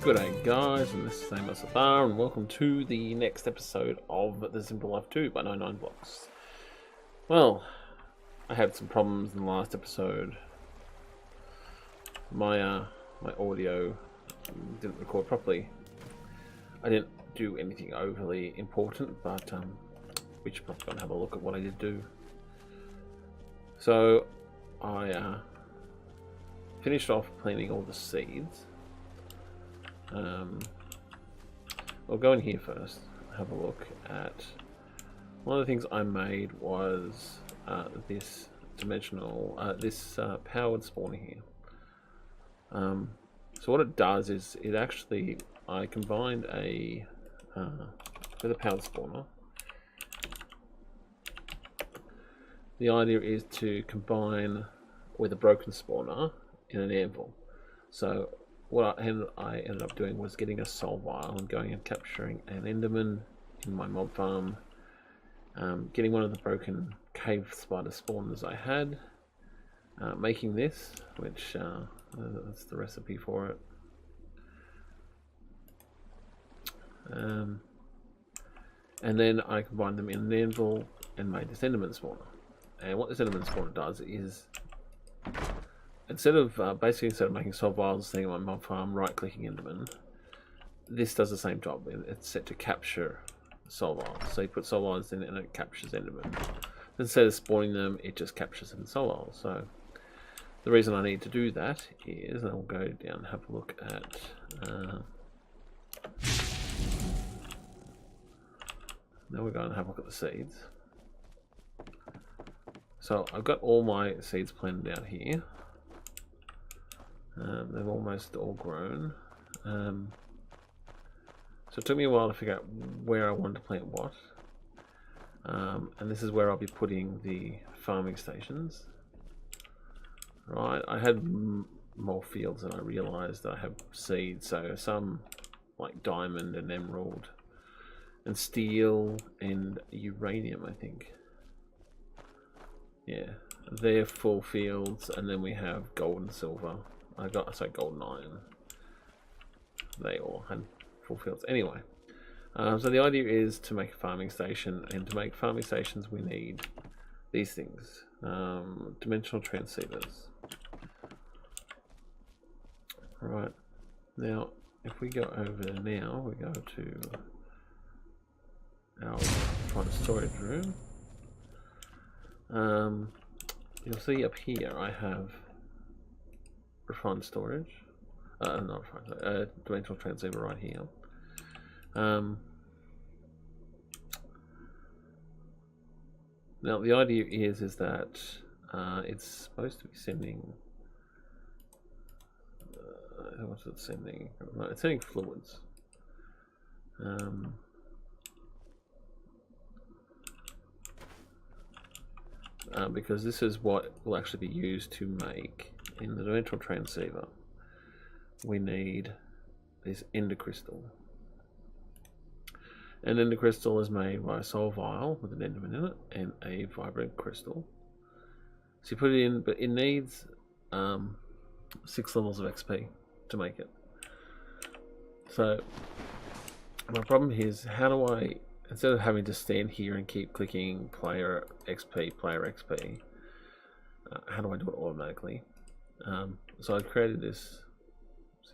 G'day guys, and this is Amos and welcome to the next episode of The Simple Life 2 by 99 Blocks. Well, I had some problems in the last episode. My audio didn't record properly. I didn't do anything overly important, but we should probably go and have a look at what I did do. So I finished off planting all the seeds. I'll go in here first, have a look at one of the things I made was this dimensional, powered spawner here. So what it does is it actually, I combined with a powered spawner. The idea is to combine with a broken spawner in an anvil. So what I ended up doing was getting a soul vial and going and capturing an enderman in my mob farm, getting one of the broken cave spider spawners I had, making this, which that's the recipe for it. And then I combined them in an anvil and made this enderman spawner. And what this enderman spawner does is, instead of making soul vials, thing on my mob farm, right-clicking enderman, this does the same job. It's set to capture soul vials. So you put soul vials in it and it captures enderman. Instead of spawning them, it just captures them in soul vials. So the reason I need to do that is, and I'll go down and have a look at. Now we're going to have a look at the seeds. So I've got all my seeds planted out here. They've almost all grown. So it took me a while to figure out where I wanted to plant what. And this is where I'll be putting the farming stations. Right, I had more fields than I realised that I have seeds. So some like diamond and emerald and steel and uranium, I think. Yeah, they're full fields, and then we have gold and silver. Gold and iron. They all had full fields. Anyway, so the idea is to make a farming station, and to make farming stations we need these things. Dimensional transceivers. Right, now if we go over now, we go to our front storage room. You'll see up here I have refined storage, not refined, dimensional transceiver right here. Now the idea is that it's supposed to be sending. What's it sending? No, it's sending fluids. Because this is what will actually be used to make in the dimensional transceiver. We need this ender crystal. An ender crystal is made by a soul vial with an enderman in it and a vibrant crystal. So you put it in, but it needs 6 levels of XP to make it. So my problem is, how do I, instead of having to stand here and keep clicking player XP, how do I do it automatically? So I created this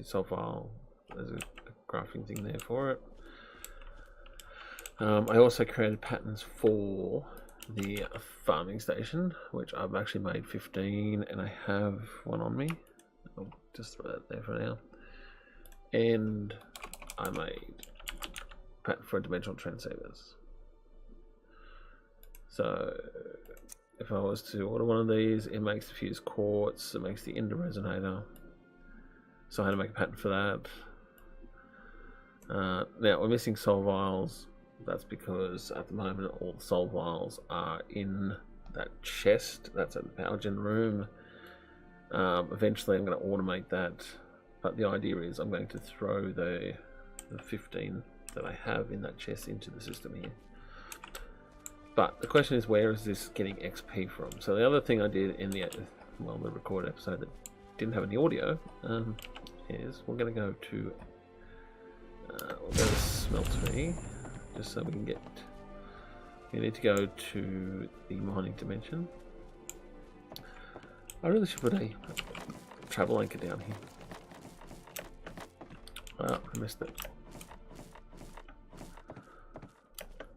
soul file. There's a graphing thing there for it. I also created patterns for the farming station, which I've actually made 15, and I have one on me. I'll just throw that there for now. And I made pattern for dimensional transceivers. So if I was to order one of these, it makes the fused quartz, it makes the ender resonator. So I had to make a pattern for that. Now we're missing soul vials. That's because at the moment all the soul vials are in that chest. That's at the power gen room. Eventually I'm going to automate that, but the idea is I'm going to throw the 15 that I have in that chest into the system here. But the question is, where is this getting XP from? So the other thing I did in the recorded episode that didn't have any audio is we're going to go to We'll go to smeltery, just so we can get. We need to go to the mining dimension. I really should put a travel anchor down here. Oh, I missed it.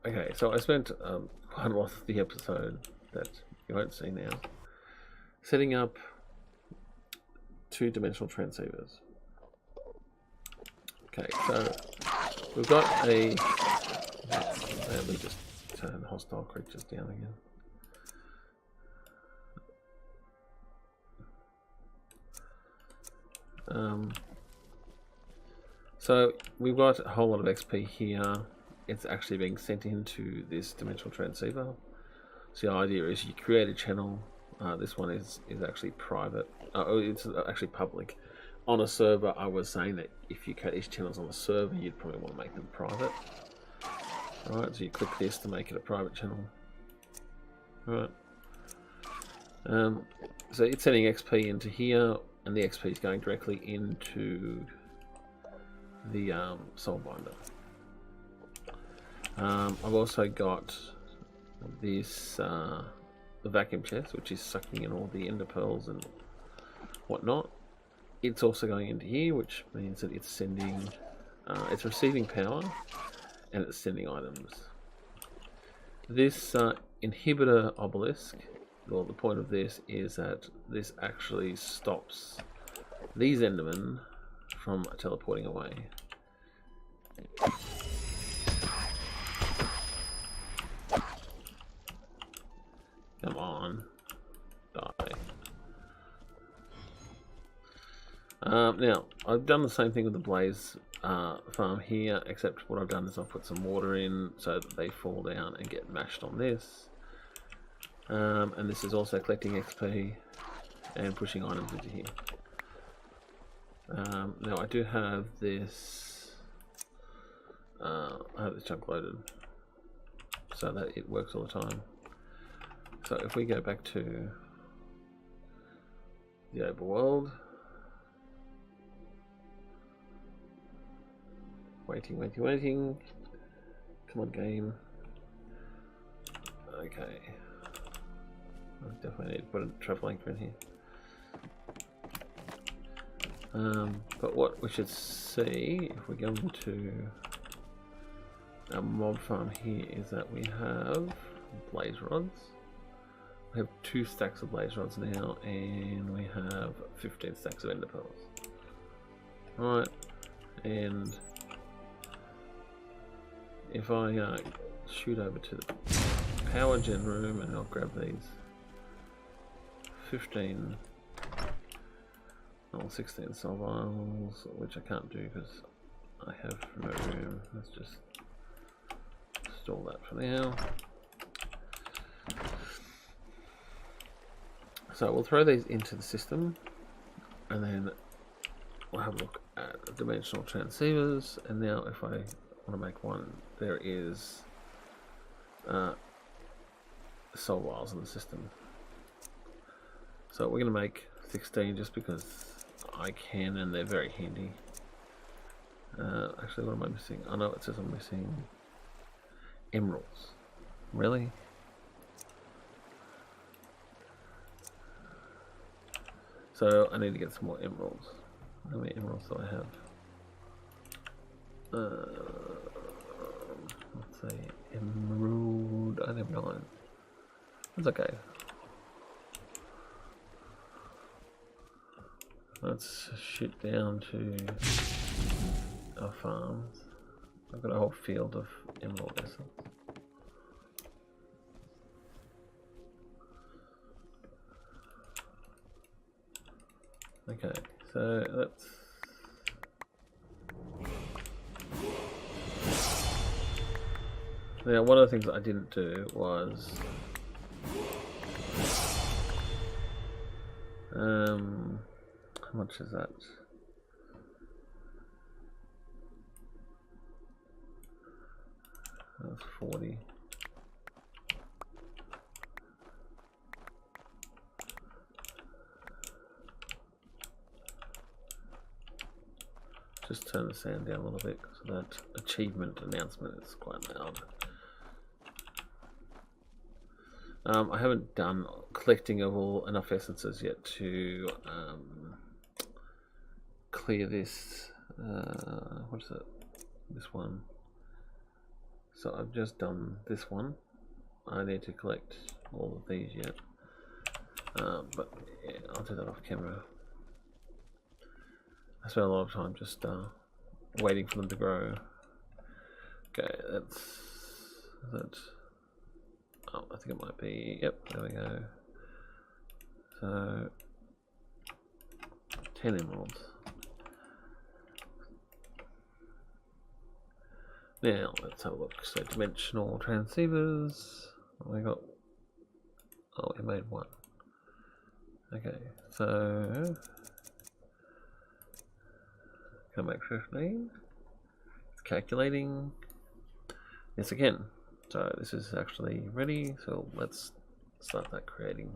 Okay, so I spent quite a lot of the episode that you won't see now setting up two-dimensional transceivers. Okay, so we've got a. Let me just turn hostile creatures down again. So we've got a whole lot of XP here. It's actually being sent into this dimensional transceiver. So the idea is you create a channel. This one is actually private. It's actually public. On a server, I was saying that if you create these channels on a server, you'd probably want to make them private. Alright, so you click this to make it a private channel. Alright. So it's sending XP into here, and the XP is going directly into the soul binder. I've also got this the vacuum chest, which is sucking in all the ender pearls and whatnot. It's also going into here, which means that it's sending, it's receiving power, and it's sending items. This inhibitor obelisk, well, the point of this is that this actually stops these endermen from teleporting away. Come on, die. Now, I've done the same thing with the blaze farm here, except what I've done is I've put some water in so that they fall down and get mashed on this. And this is also collecting XP and pushing items into here. Now I do have this, I have this chunk loaded so that it works all the time. So if we go back to the overworld, waiting. Come on, game. Okay. I definitely need to put a travel anchor in here. But what we should see if we go into our mob farm here is that we have blaze rods. We have 2 stacks of blaze rods now, and we have 15 stacks of ender pearls. Alright, and if I shoot over to the power gen room and I'll grab these 15 or 16 soul vials, which I can't do because I have no room. Let's just store that for now. So we'll throw these into the system, and then we'll have a look at the dimensional transceivers. And now if I want to make one, there is soul vials in the system. So we're going to make 16 just because I can, and they're very handy. Actually, what am I missing? I know it says I'm missing emeralds. Really? So I need to get some more emeralds. How many emeralds do I have? Let's see, emerald. I have 9. That's okay. Let's shoot down to our farms. I've got a whole field of emerald essence. Okay, so let's. Now, one of the things that I didn't do was how much is that? That's 40. just turn the sound down a little bit so that achievement announcement is quite loud. I haven't done collecting of enough essences yet to clear this. What is it? This one. So I've just done this one. I need to collect all of these yet. But yeah, I'll do that off camera. I spent a lot of time just waiting for them to grow. Okay, that's that. Oh, I think it might be. Yep, there we go. So 10 emeralds. Now let's have a look. So dimensional transceivers. We got. Oh, we made one. Okay, so can I make 15? Calculating. Yes, again. So this is actually ready. So let's start that creating.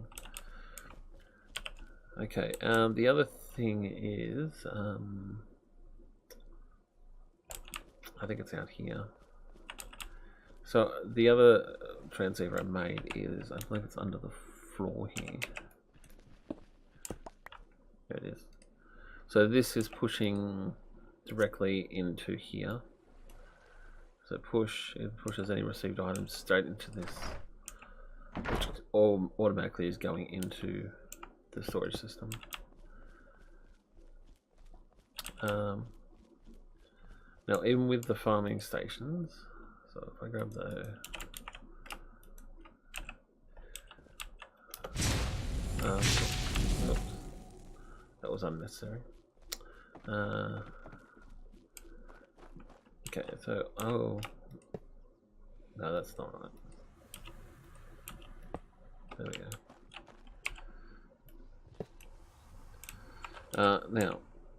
Okay. The other thing is, I think it's out here. So the other transceiver I made is, I believe it's under the floor here. There it is. So this is pushing directly into here. So it pushes any received items straight into this, which automatically is going into the storage system. Now, even with the farming stations, so if I grab the oops, that was unnecessary. Okay, so no, that's not right. There we go.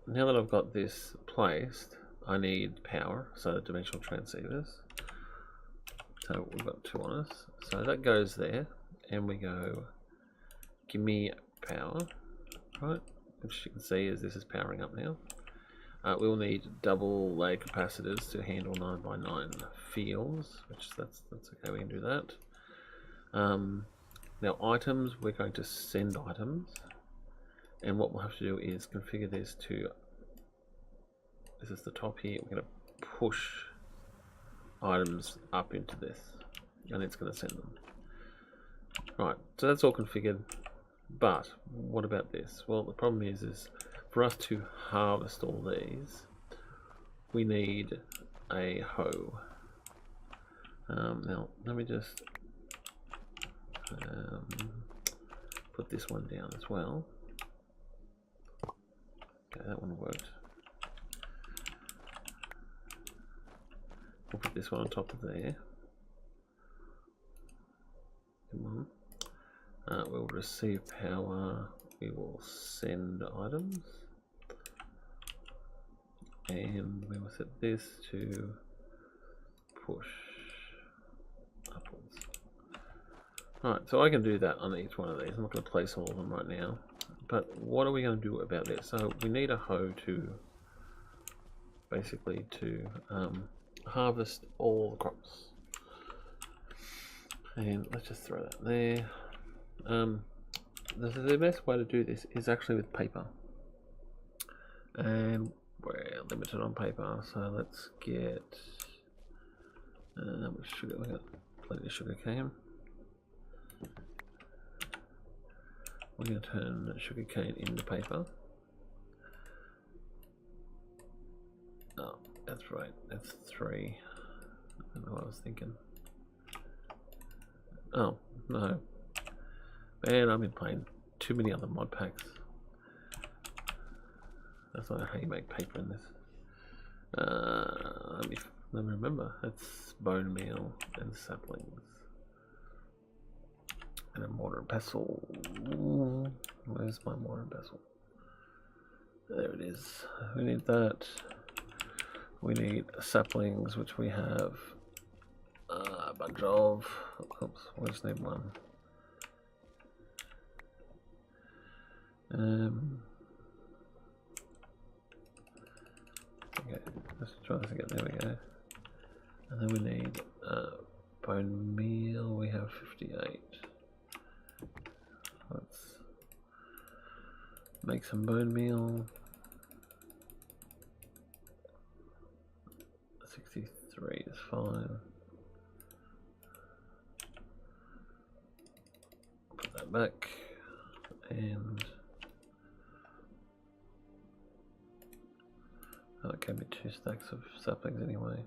Now that I've got this placed, I need power, so the dimensional transceivers. So we've got 2 on us. So that goes there, and we go, give me power, right? Which you can see is this is powering up now. We'll need double layer capacitors to handle 9x9 fields, which that's okay, we can do that. Now items, we're going to send items, and what we'll have to do is configure this to, this is the top here, we're going to push items up into this, and it's going to send them. Right, so that's all configured, but what about this? Well, the problem is for us to harvest all these, we need a hoe. Now, let me just put this one down as well. Okay, that one worked. We'll put this one on top of there. Come on. We'll receive power. We will send items. And we will set this to push upwards. Alright, so I can do that on each one of these. I'm not going to place all of them right now. But what are we going to do about this? So we need a hoe to basically to harvest all the crops. And let's just throw that there. The best way to do this is actually with paper. And we're limited on paper, so let's get how much sugar? We got plenty of sugar cane. We're going to turn sugar cane into paper. Oh, that's right. That's 3. I don't know what I was thinking. Oh no, man! I've been playing too many other mod packs. That's not how you make paper in this. Let me remember. That's bone meal and saplings. And a mortar and pestle. Where's my mortar and pestle? There it is. We need that. We need saplings, which we have a bunch of. Oops, we just need one. Okay, let's try this again. There we go. And then we need bone meal. We have 58. Let's make some bone meal. 63 is fine. Put that back. And it can be 2 stacks of saplings anyway.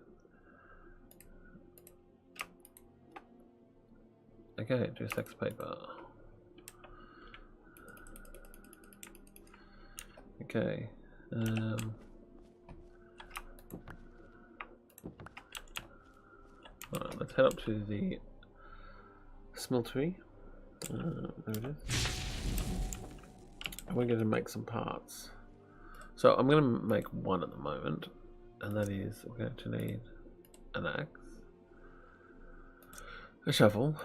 Okay, 2 stacks of paper. Okay. Alright, let's head up to the smeltery. There it is. We're going to make some parts. So I'm going to make one at the moment, and that is we're going to need an axe, a shovel,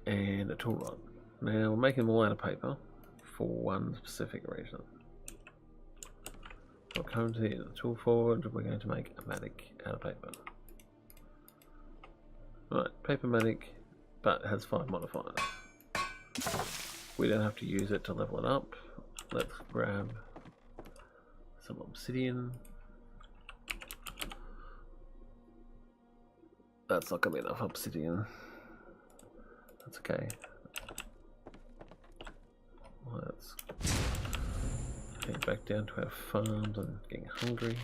and a tool rod. Now we're making them all out of paper for one specific reason. We'll come to the tool forward. We're going to make a matic out of paper. Right, paper matic, but it has 5 modifiers. We don't have to use it to level it up. Let's grab some obsidian. That's not going to be enough obsidian. That's okay. Let's get back down to our farms and getting hungry.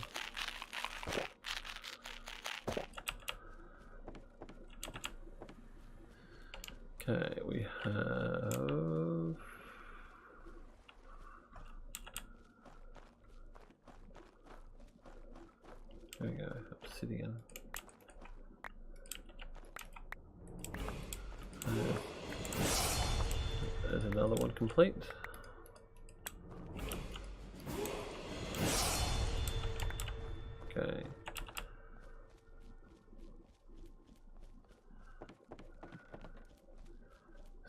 Okay, we have... There we go, obsidian. There's another one complete. Okay.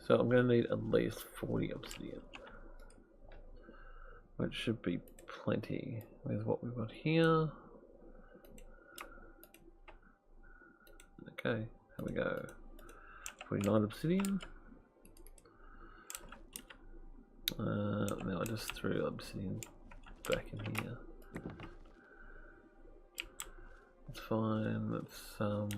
So I'm going to need at least 40 obsidian, which should be plenty with what we've got here. Okay, here we go. 49 obsidian. Now I just threw obsidian back in here. It's fine. Let's throw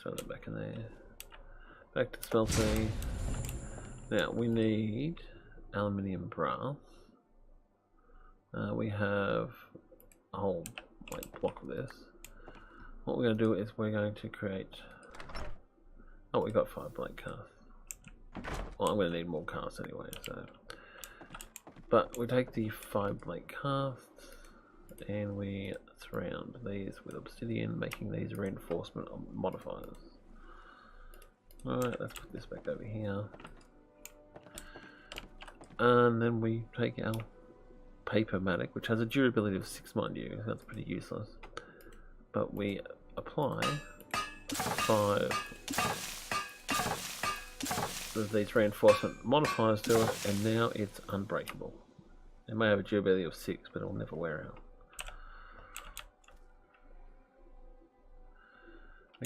that back in there. Back to smelting. Now we need aluminium brass. We have a whole block of this. What we're going to do is we're going to create. Oh, we got 5 blank casts. Well, I'm going to need more casts anyway. So, but we take the 5 blank casts and we surround these with obsidian, making these reinforcement modifiers. Alright, let's put this back over here. And then we take our paper matic, which has a durability of 6, mind you, that's pretty useless. But we apply 5 of these reinforcement modifiers to it, and now it's unbreakable. It may have a durability of 6, but it'll never wear out.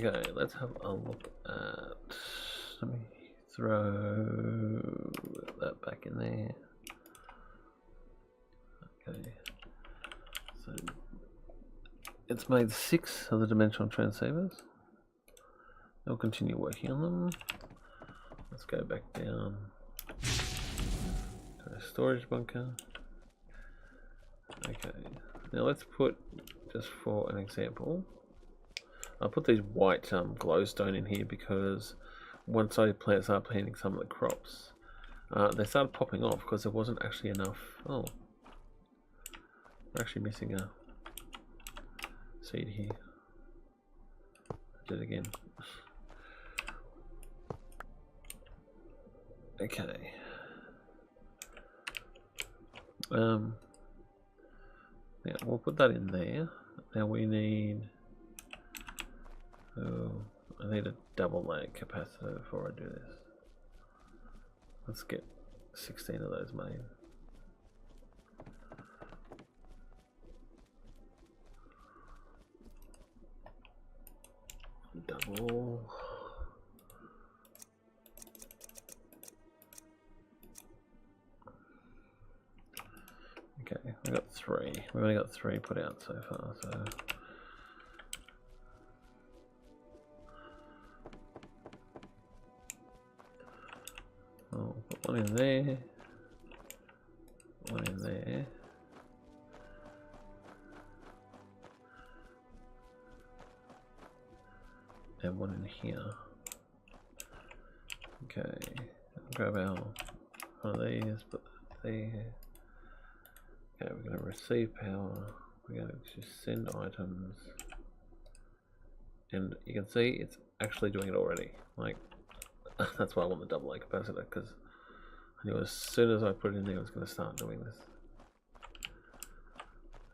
Okay, let's have a look at. Let me throw that back in there. Okay, so it's made 6 of the dimensional transceivers. I'll continue working on them. Let's go back down to our storage bunker. Okay, now let's put, just for an example, I'll put these white glowstone in here because once I start planting some of the crops, they started popping off because there wasn't actually enough. Oh, we're actually missing a seed here. Do it again. Okay. Now we'll put that in there. Now we need. Oh, I need a double layer capacitor before I do this. Let's get 16 of those made. Double. Okay, we got 3. We've only got 3 put out so far, so I'll put one in there, one in there, and one in here. Okay, I'll grab one of these, put that there. Okay, we're going to receive power, we're going to just send items, and you can see it's actually doing it already. Like, that's why I want the double A capacitor, because I knew as soon as I put it in there it was going to start doing this.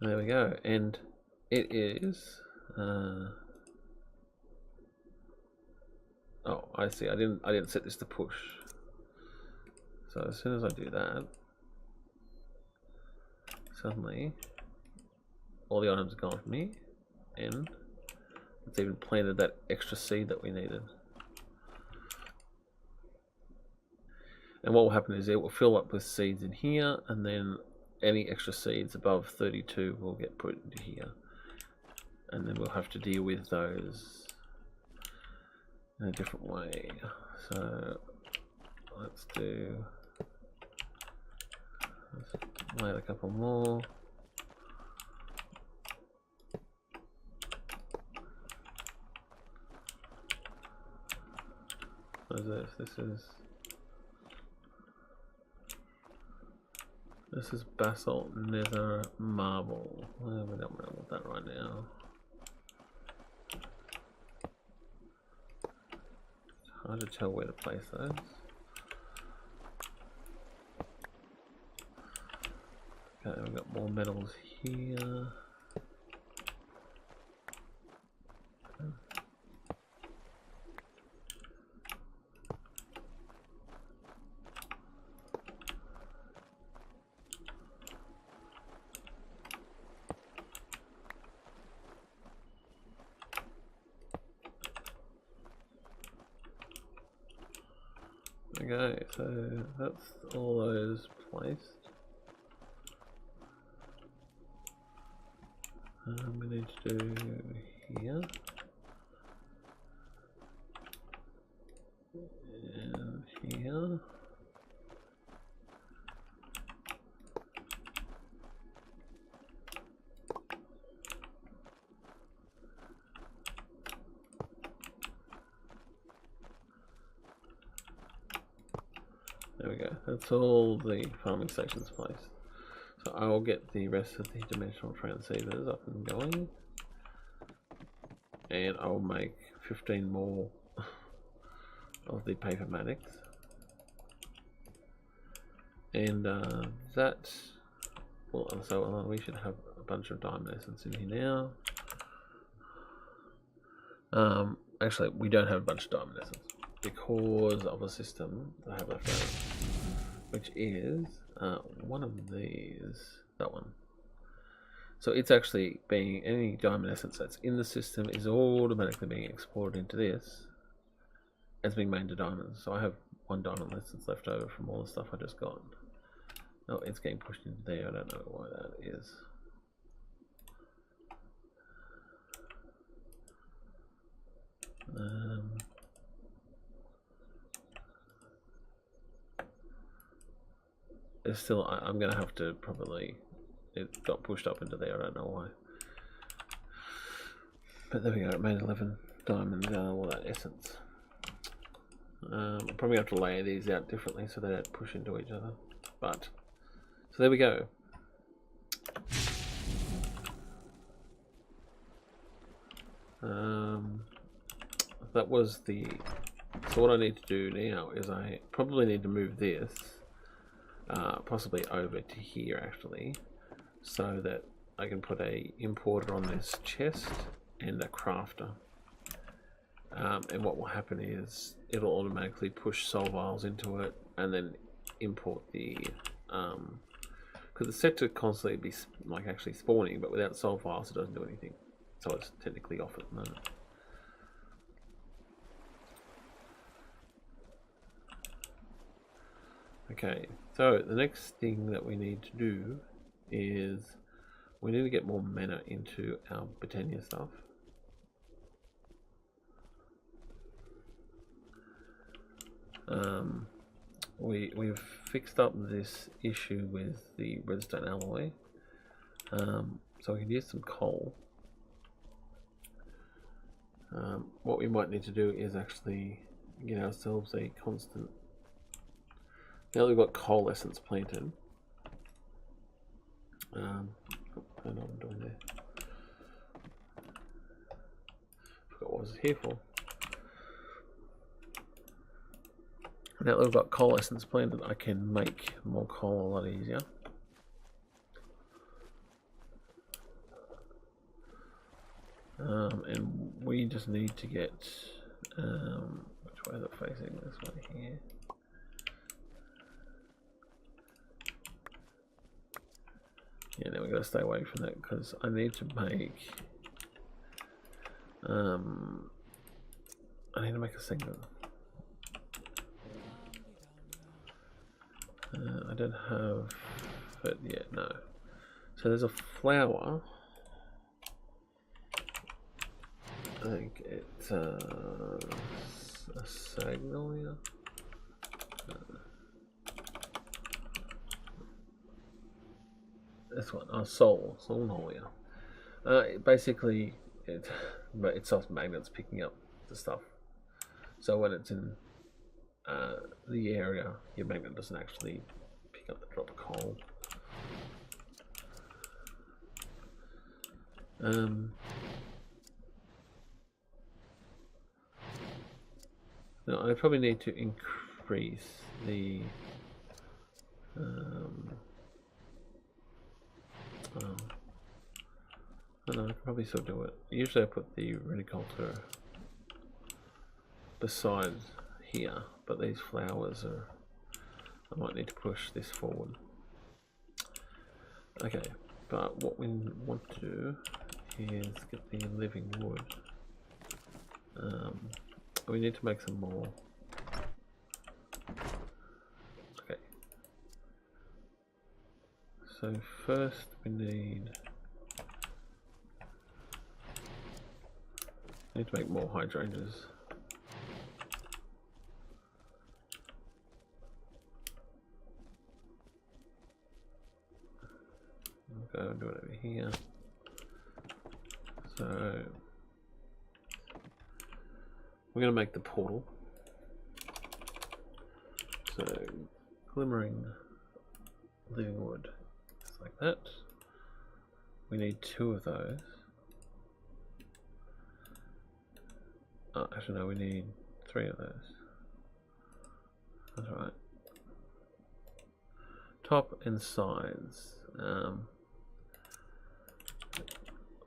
There we go, and it is oh, I see, I didn't set this to push. So as soon as I do that, suddenly all the items are gone from me, and it's even planted that extra seed that we needed. And what will happen is it will fill up with seeds in here, and then any extra seeds above 32 will get put into here, and then we'll have to deal with those in a different way. So let's add a couple more. What is this? This is basalt, nether, marble. Well, we don't want that right now. It's hard to tell where to place those. Okay, we've got more metals here. Okay, so that's all those placed. We need to do here and here. There we go. That's all the farming stations placed. So I will get the rest of the dimensional transceivers up and going, and I will make 15 more of the papermatics, and that. Well, so we should have a bunch of diamond essence in here now. Actually, we don't have a bunch of diamond essence because of a system that I have left over, which is one of these, that one. So it's actually being, any diamond essence that's in the system is automatically being exported into this as being made into diamonds. So I have 1 diamond essence left over from all the stuff I just got. Oh, it's getting pushed into there. I don't know why that is. It's still, I'm going to have to probably, it got pushed up into there, I don't know why. But there we go, it made 11 diamond, all that essence. I'll probably have to lay these out differently so they don't push into each other. But, so there we go. That was the, so what I need to do now is I probably need to move this possibly over to here actually, so that I can put a importer on this chest and a crafter, and what will happen is it'll automatically push soul vials into it, and then import the because it's set to constantly be like actually spawning, but without soul files it doesn't do anything, so it's technically off at the moment. Okay, so the next thing that we need to do is we need to get more mana into our Britannia stuff. We've fixed up this issue with the redstone alloy, so we can use some coal. What we might need to do is actually get ourselves a constant. Now that we've got coal essence planted, I don't know what I'm doing there. Forgot what was it here for. Now that we've got coal essence planted, I can make more coal a lot easier. And we just need to get, which way is it facing? This way here. Yeah, now we've got to stay away from that because I need to make, I need to make a single. I don't have it yet, no. So there's a flower. I think it's a Sagnolia. This one, Solnolia. Basically, it's soft magnets picking up the stuff. So when it's in the area, your magnet doesn't actually pick up the drop of coal. Now I probably need to increase the I don't know, I can probably still do it. Usually I put the reticulture beside here, but these flowers are, I might need to push this forward. Okay, but what we want to do is get the living wood. We need to make some more. Okay. So first we need to make more hydrangeas. I'll go and do it over here. So we're going to make the portal. So glimmering living wood, just like that. We need 2 of those. Oh, actually no, we need 3 of those. That's right. Top and sides.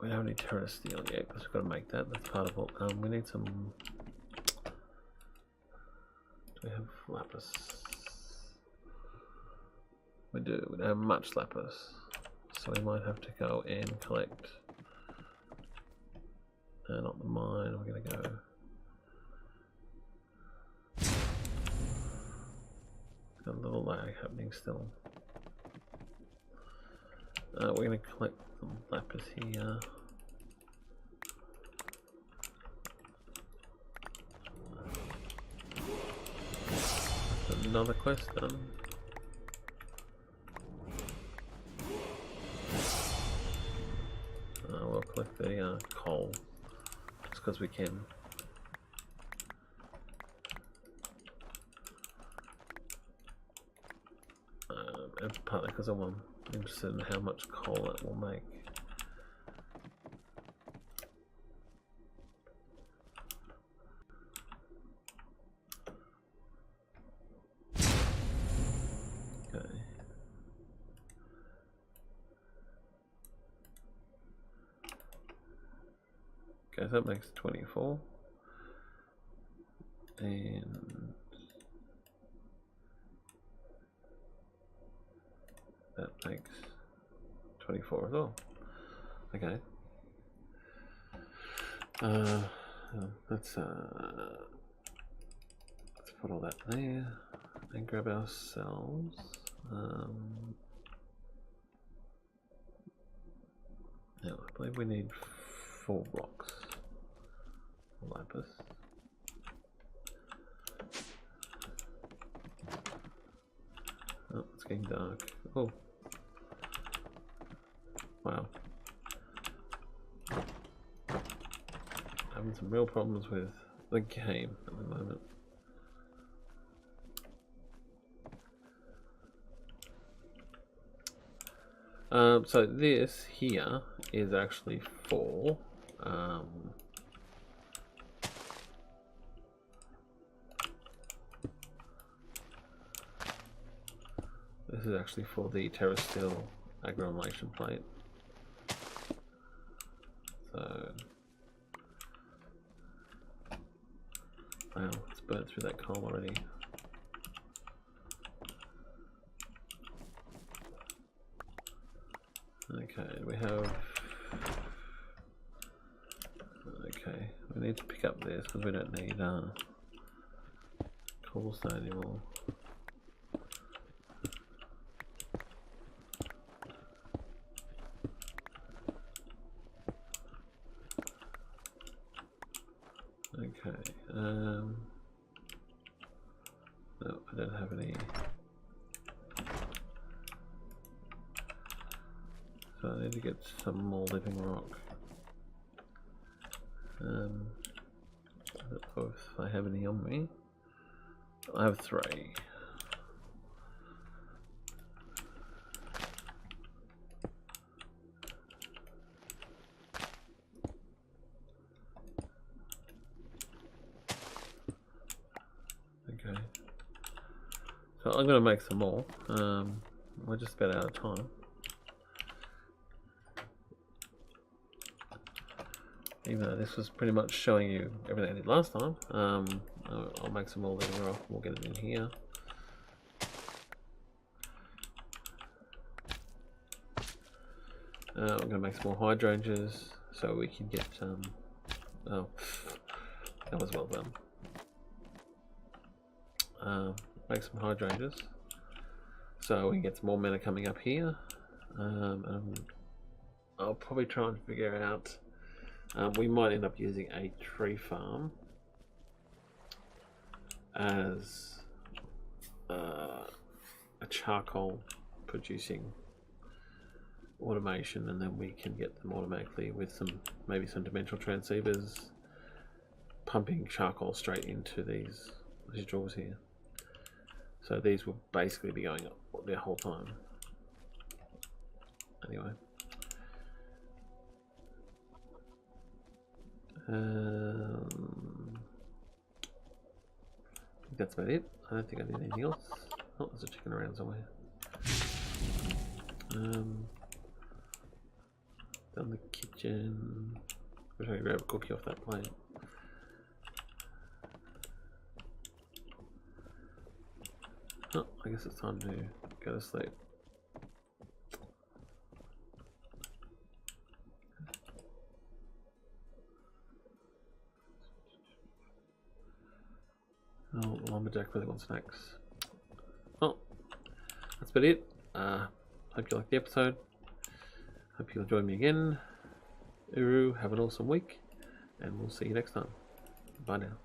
We don't have any terra steel yet because we've got to make that. That's part of what. We need some. Do we have lapis? We do. We don't have much lapis, so we might have to go and collect. Not the mine. We're going to go. Got a little lag happening still. We're going to collect the lapis here. Another quest done. We'll collect the coal just because we can. And partly because I'm interested in how much coal it will make. Okay, so that makes 24. And that makes 24 as well. Okay. Let's put all that there and grab ourselves. Now, I believe we need 4 blocks. Lapis. Oh, it's getting dark. Oh. Wow. Having some real problems with the game at the moment. So this here is actually for this is actually for the terrestrial agglomeration plate. So wow, it's burnt through that coal already. Okay, we have. Okay, we need to pick up this because we don't need cobblestone anymore. Okay, no, I don't have any. So I need to get some more living rock. I don't know if I have any on me. I have 3. Okay. So I'm going to make some more. We're just about out of time. Even though this was pretty much showing you everything I did last time, I'll make some more living rock. We'll get it in here. I'm going to make some more hydrangeas so we can get. Oh, that was well done. Make some hydrangeas so we can get some more mana coming up here. And I'll probably try and figure out. We might end up using a tree farm as a charcoal producing automation, and then we can get them automatically with maybe some dimensional transceivers pumping charcoal straight into these drawers here. So these will basically be going up the whole time. Anyway. I think that's about it. I don't think I need anything else. Oh, there's a chicken around somewhere. Done the kitchen. I'm trying to grab a cookie off that plate. Oh, I guess it's time to go to sleep. Oh, Lumberjack really wants snacks. Oh, that's about it. Hope you liked the episode. Hope you'll join me again. Uru, have an awesome week, and we'll see you next time. Bye now.